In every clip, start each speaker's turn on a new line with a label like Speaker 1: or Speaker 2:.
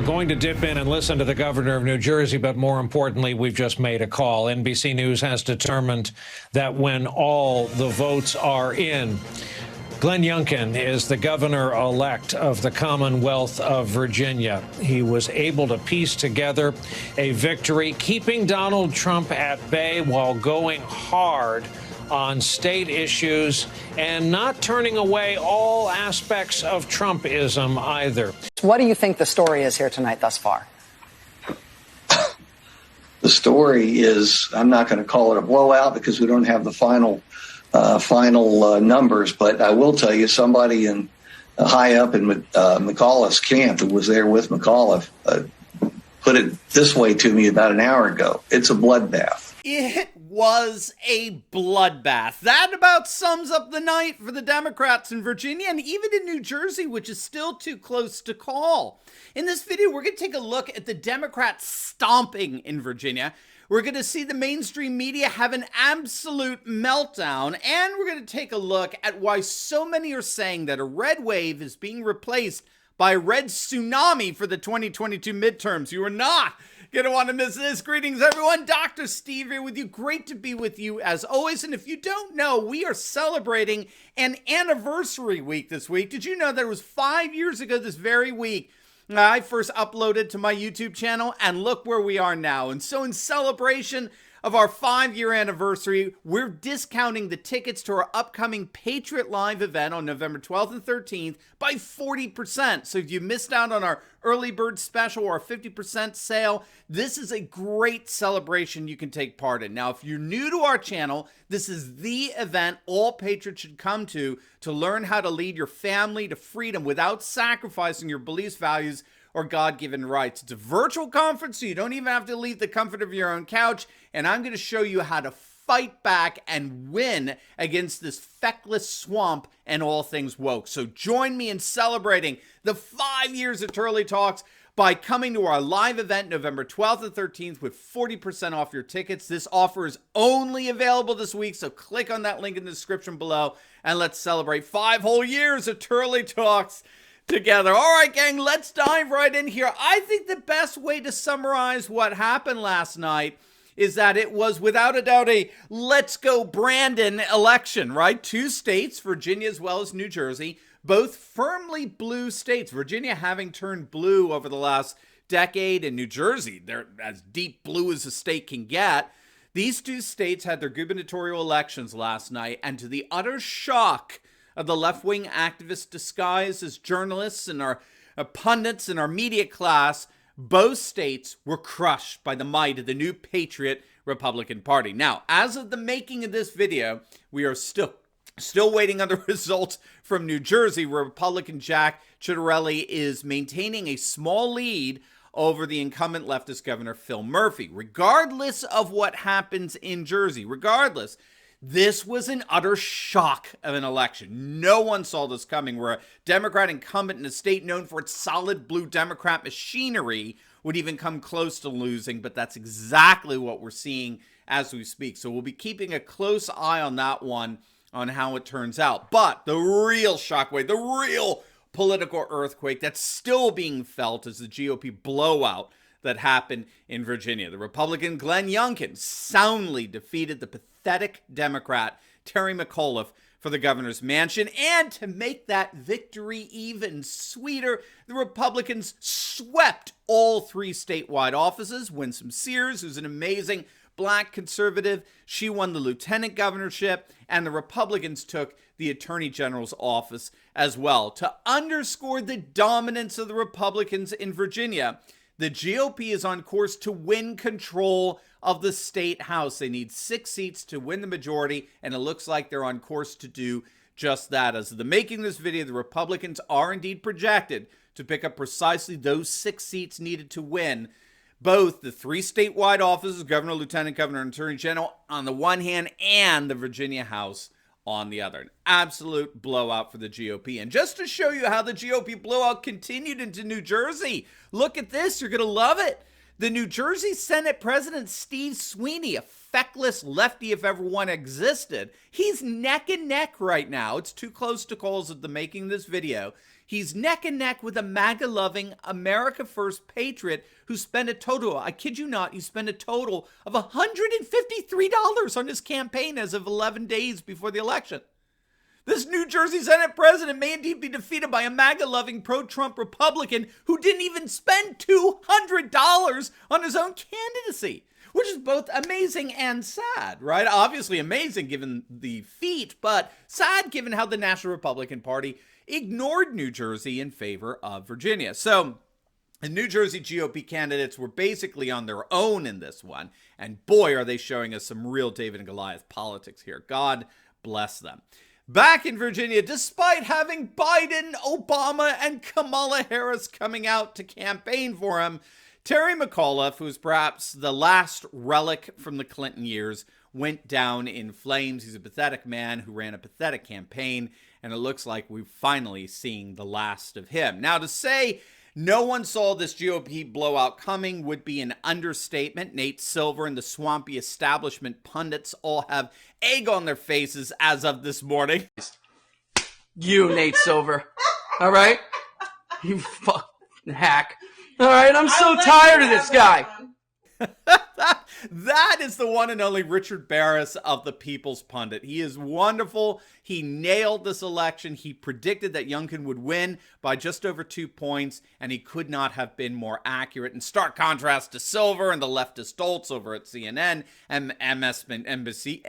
Speaker 1: Going to dip in and listen to the governor of New Jersey, but more importantly, we've just made a call. NBC News has determined that when all the votes are in, Glenn Youngkin is the governor-elect of the Commonwealth of Virginia. He was able to piece together a victory, keeping Donald Trump at bay while going hard on state issues and not turning away all aspects of Trumpism either.
Speaker 2: What do you think the story is here tonight thus far?
Speaker 3: The story is, I'm not going to call it a blowout because we don't have the final numbers, but I will tell you somebody in high up in McAuliffe's camp who was there with McAuliffe put it this way to me about an hour ago. It's a bloodbath.
Speaker 4: It was a bloodbath. That about sums up the night for the Democrats in Virginia and even in New Jersey, which is still too close to call. In this video, we're going to take a look at the Democrats stomping in Virginia. We're going to see the mainstream media have an absolute meltdown, and we're going to take a look at why so many are saying that a red wave is being replaced by a red tsunami for the 2022 midterms. You are not going to want to miss this. Greetings, everyone. Dr. Steve here with you. Great to be with you as always. And if you don't know, we are celebrating an anniversary week this week. Did you know that it was 5 years ago this very week I first uploaded to my YouTube channel, and look where we are now. And so in celebration of our 5-year anniversary, we're discounting the tickets to our upcoming Patriot Live event on November 12th and 13th by 40%. So if you missed out on our early bird special or our 50% sale, this is a great celebration you can take part in. Now, if you're new to our channel, this is the event all patriots should come to learn how to lead your family to freedom without sacrificing your beliefs, values, or God-given rights. It's a virtual conference, so you don't even have to leave the comfort of your own couch, and I'm going to show you how to fight back and win against this feckless swamp and all things woke. So join me in celebrating the 5 years of Turley Talks by coming to our live event November 12th and 13th with 40% off your tickets. This offer is only available this week, so click on that link in the description below, and let's celebrate 5 whole years of Turley Talks together. All right, gang, let's dive right in here. I think the best way to summarize what happened last night is that it was without a doubt a let's go Brandon election, right? 2 states, Virginia as well as New Jersey, both firmly blue states. Virginia having turned blue over the last decade, and New Jersey, they're as deep blue as a state can get. These 2 states had their gubernatorial elections last night, and to the utter shock of the left-wing activists disguised as journalists and our pundits and our media class, both states were crushed by the might of the new Patriot Republican Party. Now, as of the making of this video, we are still waiting on the results from New Jersey, where Republican Jack Ciattarelli is maintaining a small lead over the incumbent leftist governor Phil Murphy. Regardless of what happens in Jersey, this was an utter shock of an election. No one saw this coming, where a Democrat incumbent in a state known for its solid blue Democrat machinery would even come close to losing, but that's exactly what we're seeing as we speak. So we'll be keeping a close eye on that one, on how it turns out. But the real shockwave, the real political earthquake that's still being felt is the GOP blowout that happened in Virginia. The Republican Glenn Youngkin soundly defeated the pathetic Democrat Terry McAuliffe for the governor's mansion. And to make that victory even sweeter, the Republicans swept all 3 statewide offices. Winsome Sears, who's an amazing black conservative, she won the lieutenant governorship, and the Republicans took the attorney general's office as well. To underscore the dominance of the Republicans in Virginia, the GOP is on course to win control of the state house. They need 6 seats to win the majority, and it looks like they're on course to do just that. As of the making of this video, the Republicans are indeed projected to pick up precisely those 6 seats needed to win both the 3 statewide offices, governor, lieutenant governor, and attorney general on the one hand, and the Virginia House on the other. An absolute blowout for the GOP. And just to show you how the GOP blowout continued into New Jersey, look at this. You're going to love it. The New Jersey Senate President Steve Sweeney, a feckless lefty if ever one existed, he's neck and neck right now. It's too close to calls at the making of this video. He's neck and neck with a MAGA-loving, America-first patriot who spent a total, I kid you not, he spent a total of $153 on his campaign as of 11 days before the election. This New Jersey Senate president may indeed be defeated by a MAGA-loving pro-Trump Republican who didn't even spend $200 on his own candidacy, which is both amazing and sad, right? Obviously amazing given the feat, but sad given how the National Republican Party ignored New Jersey in favor of Virginia. So the New Jersey GOP candidates were basically on their own in this one, and boy, are they showing us some real David and Goliath politics here. God bless them. Back in Virginia, despite having Biden, Obama, and Kamala Harris coming out to campaign for him, Terry McAuliffe, who's perhaps the last relic from the Clinton years, went down in flames. He's a pathetic man who ran a pathetic campaign, and it looks like we're finally seeing the last of him. Now, to say no one saw this GOP blowout coming would be an understatement. Nate Silver and the swampy establishment pundits all have egg on their faces as of this morning.
Speaker 5: You, Nate Silver. All right? You fucking hack. All right, I'm so tired of this guy.
Speaker 4: That is the one and only Richard Barris of the People's Pundit. He is wonderful. He nailed this election. He predicted that Youngkin would win by just over 2 points, and he could not have been more accurate. In stark contrast to Silver and the leftist dolts over at CNN and MSNBC,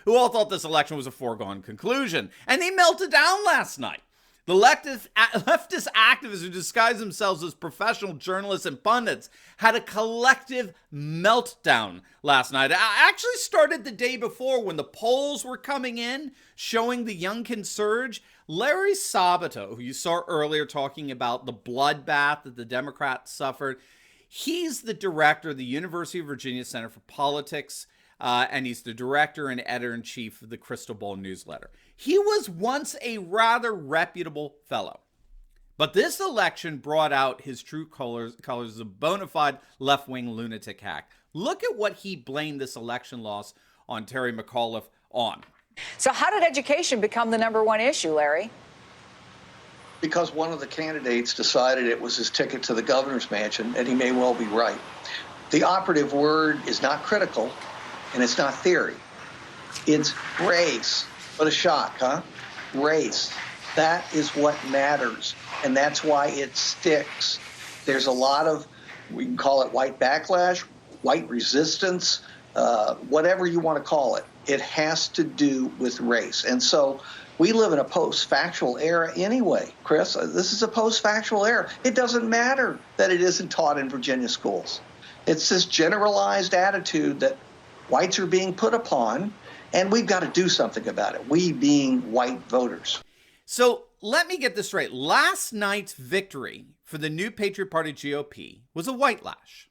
Speaker 4: who all thought this election was a foregone conclusion. And they melted down last night. The leftist activists who disguise themselves as professional journalists and pundits had a collective meltdown last night. I actually started the day before when the polls were coming in, showing the Youngkin surge. Larry Sabato, who you saw earlier talking about the bloodbath that the Democrats suffered, he's the director of the University of Virginia Center for Politics, and he's the director and editor-in-chief of the Crystal Ball newsletter. He was once a rather reputable fellow, but this election brought out his true colors as a bona fide left-wing lunatic hack. Look at what he blamed this election loss on Terry McAuliffe on.
Speaker 2: So how did education become the #1 issue, Larry?
Speaker 3: Because one of the candidates decided it was his ticket to the governor's mansion, and he may well be right. The operative word is not critical, and it's not theory. It's race. What a shock, huh? Race. That is what matters, and that's why it sticks. There's a lot of, we can call it white backlash, white resistance, whatever you want to call it. It has to do with race. And so we live in a post-factual era anyway, Chris. This is a post-factual era. It doesn't matter that it isn't taught in Virginia schools. It's this generalized attitude that whites are being put upon, and we've got to do something about it, we being white voters.
Speaker 4: So let me get this straight. Last night's victory for the new Patriot Party GOP was a white lash.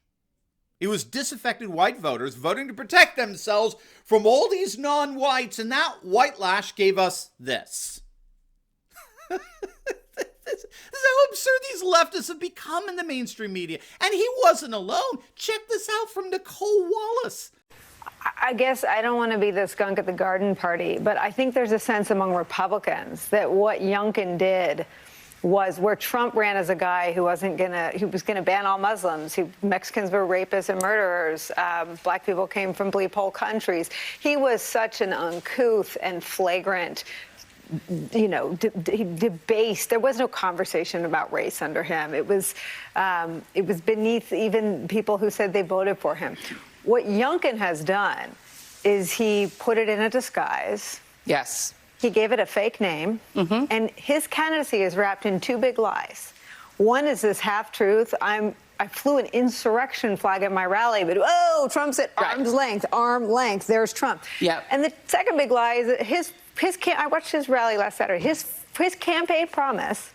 Speaker 4: It was disaffected white voters voting to protect themselves from all these non-whites, and that white lash gave us this. This is how absurd these leftists have become in the mainstream media. And he wasn't alone. Check this out from Nicole Wallace.
Speaker 6: I guess I don't want to be the skunk at the garden party, but I think there's a sense among Republicans that what Youngkin did was where Trump ran as a guy who was going to ban all Muslims, Mexicans were rapists and murderers, black people came from bleep hole countries. He was such an uncouth and flagrant, debased. There was no conversation about race under him. It was beneath even people who said they voted for him. What Youngkin has done is he put it in a disguise.
Speaker 2: Yes.
Speaker 6: He gave it a fake name. Mm-hmm. And his candidacy is wrapped in two big lies. One is this half-truth. I flew an insurrection flag at my rally, but Trump's at arm's length. There's Trump.
Speaker 2: Yep.
Speaker 6: And the second big lie is that I watched his rally last Saturday. His campaign promise,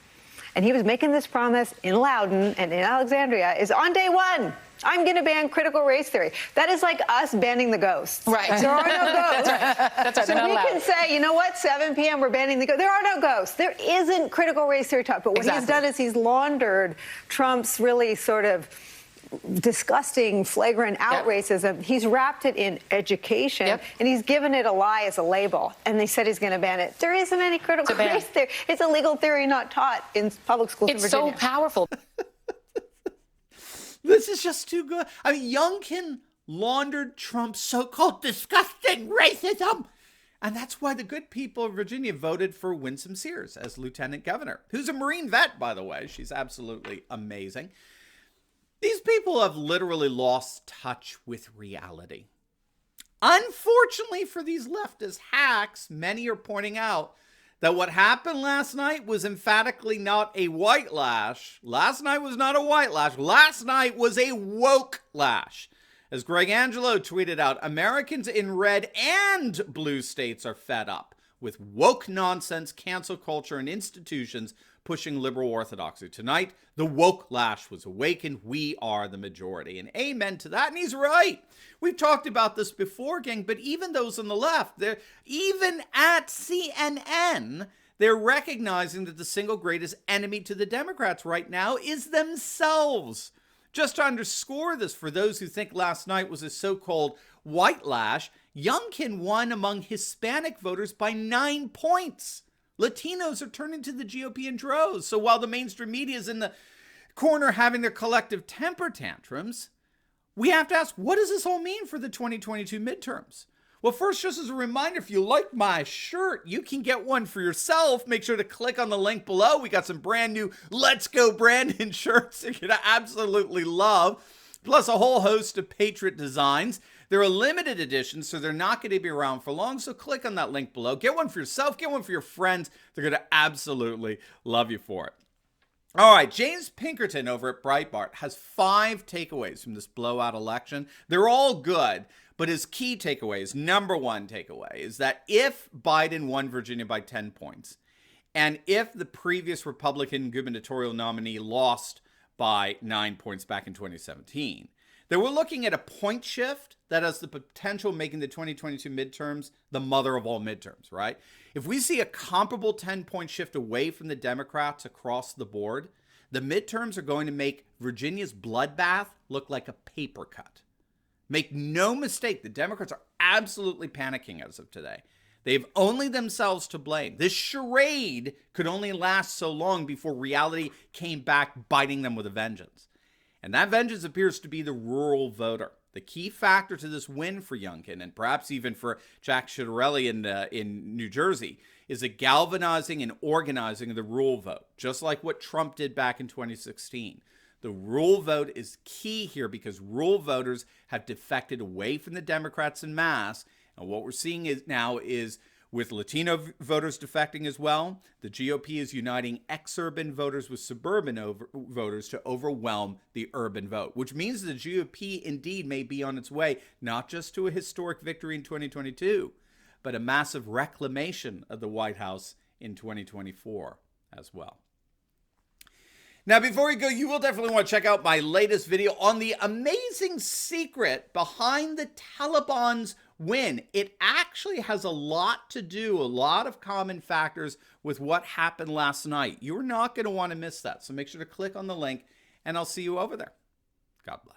Speaker 6: and he was making this promise in Loudoun and in Alexandria, is on day one, I'm going to ban critical race theory. That is like us banning the ghosts.
Speaker 2: Right.
Speaker 6: There are no ghosts.
Speaker 2: That's right.
Speaker 6: So we can say, you know what, 7 p.m. we're banning the ghosts. There are no ghosts. There isn't critical race theory talk. But what he's done is he's laundered Trump's really sort of disgusting, flagrant out racism. He's wrapped it in education, and he's given it a lie as a label. And they said he's going to ban it. There isn't any critical race there. It's a legal theory not taught in public schools in Virginia.
Speaker 2: It's so powerful.
Speaker 4: This is just too good. I mean, Youngkin laundered Trump's so-called disgusting racism. And that's why the good people of Virginia voted for Winsome Sears as lieutenant governor, who's a Marine vet, by the way. She's absolutely amazing. These people have literally lost touch with reality. Unfortunately for these leftist hacks, many are pointing out that what happened last night was emphatically not a white lash. Last night was not a white lash. Last night was a woke lash. As Greg Angelo tweeted out, Americans in red and blue states are fed up with woke nonsense, cancel culture, and institutions pushing liberal orthodoxy. Tonight, the woke lash was awakened. We are the majority. And amen to that. And he's right. We've talked about this before, gang, but even those on the left, they're even at CNN, they're recognizing that the single greatest enemy to the Democrats right now is themselves. Just to underscore this, for those who think last night was a so-called white lash, Youngkin won among Hispanic voters by 9 points. Latinos are turning to the GOP in droves. So while the mainstream media is in the corner having their collective temper tantrums, we have to ask, what does this all mean for the 2022 midterms? Well, first, just as a reminder, if you like my shirt, you can get one for yourself. Make sure to click on the link below. We got some brand new Let's Go Brandon shirts you're going to absolutely love, plus a whole host of Patriot designs. They're a limited edition, so they're not going to be around for long, so click on that link below. Get one for yourself, get one for your friends. They're going to absolutely love you for it. All right, James Pinkerton over at Breitbart has 5 takeaways from this blowout election. They're all good, but his key takeaways, number one takeaway, is that if Biden won Virginia by 10 points, and if the previous Republican gubernatorial nominee lost by 9 points back in 2017, then we're looking at a point shift that has the potential of making the 2022 midterms the mother of all midterms, right? If we see a comparable 10-point shift away from the Democrats across the board, the midterms are going to make Virginia's bloodbath look like a paper cut. Make no mistake, the Democrats are absolutely panicking as of today. They have only themselves to blame. This charade could only last so long before reality came back biting them with a vengeance. And that vengeance appears to be the rural voter. The key factor to this win for Youngkin, and perhaps even for Jack Ciattarelli in New Jersey, is a galvanizing and organizing of the rural vote, just like what Trump did back in 2016. The rural vote is key here because rural voters have defected away from the Democrats en masse. And what we're seeing now is with Latino voters defecting as well, the GOP is uniting exurban voters with suburban voters to overwhelm the urban vote, which means the GOP indeed may be on its way, not just to a historic victory in 2022, but a massive reclamation of the White House in 2024 as well. Now, before we go, you will definitely want to check out my latest video on the amazing secret behind the Taliban's win. It actually has a lot to do, a lot of common factors with what happened last night. You're not going to want to miss that. So make sure to click on the link, and I'll see you over there. God bless.